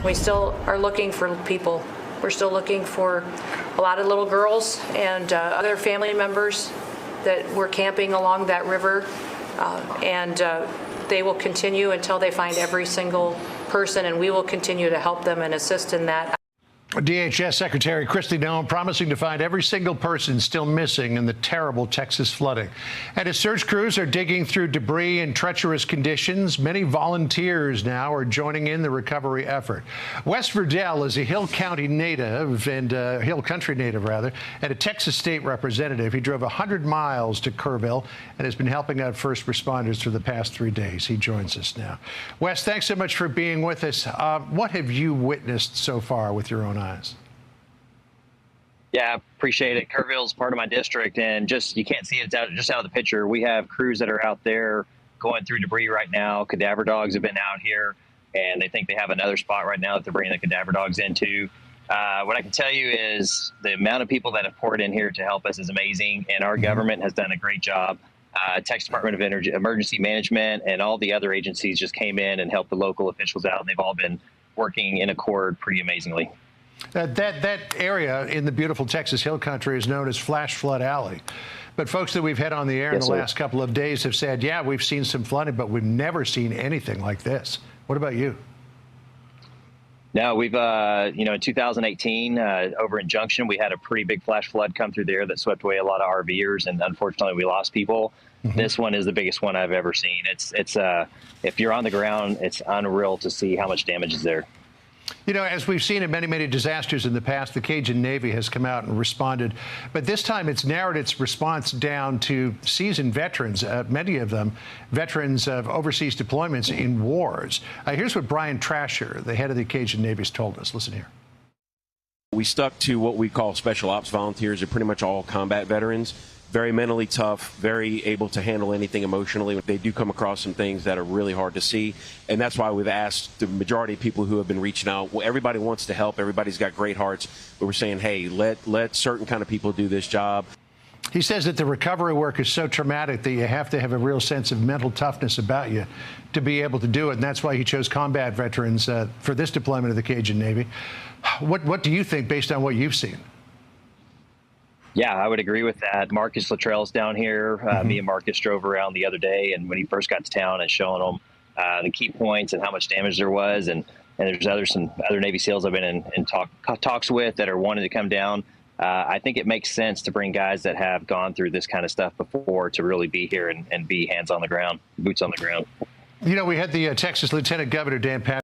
We still are looking for people. We're still looking for a lot of little girls and other family members that were camping along that river, and they will continue until they find every single person, and we will continue to help them and assist in that. DHS Secretary Kristi Noem promising to find every single person still missing in the terrible Texas flooding. And as search crews are digging through debris in treacherous conditions, many volunteers now are joining in the recovery effort. Wes Verdell is a Hill Country native, and a Texas state representative. He drove 100 miles to Kerrville and has been helping out first responders for the past 3 days. He joins us now. Wes, thanks so much for being with us. What have you witnessed so far with your own eyes? Yeah, appreciate it. Kerrville's part of my district, and you can't see it just out of the picture. We have crews that are out there going through debris right now. Cadaver dogs have been out here, and they think they have another spot right now that they're bringing the cadaver dogs into. What I can tell you is the amount of people that have poured in here to help us is amazing, and our government has done a great job. Texas Department of Emergency Management and all the other agencies just came in and helped the local officials out, and they've all been working in accord pretty amazingly. That area in the beautiful Texas Hill Country is known as Flash Flood Alley. But folks that we've had on the air in the last couple of days have said, yeah, we've seen some flooding, but we've never seen anything like this. What about you? No, we've, in 2018, over in Junction, we had a pretty big flash flood come through there that swept away a lot of RVers, and unfortunately we lost people. This one is the biggest one I've ever seen. It's if you're on the ground, it's unreal to see how much damage is there. You know, as we've seen in many, many disasters in the past, the Cajun Navy has come out and responded. But this time it's narrowed its response down to seasoned veterans, many of them veterans of overseas deployments in wars. Here's what Brian Trasher, the head of the Cajun Navy, has told us. Listen here. We stuck to what we call special ops volunteers. They're pretty much all combat veterans. Very mentally tough, very able to handle anything emotionally. They do come across some things that are really hard to see, and that's why we've asked the majority of people who have been reaching out. Well, everybody wants to help. Everybody's got great hearts, but we're saying, hey, let certain kind of people do this job. He says that the recovery work is so traumatic that you have to have a real sense of mental toughness about you to be able to do it, and that's why he chose combat veterans for this deployment of the Cajun Navy. What do you think based on what you've seen? Yeah, I would agree with that. Marcus Luttrell's down here. Me and Marcus drove around the other day, and when he first got to town and showing them the key points and how much damage there was, and there's some other Navy SEALs I've been in talks with that are wanting to come down. I think it makes sense to bring guys that have gone through this kind of stuff before to really be here and be hands on the ground, boots on the ground. You know, we had the Texas Lieutenant Governor Dan Patrick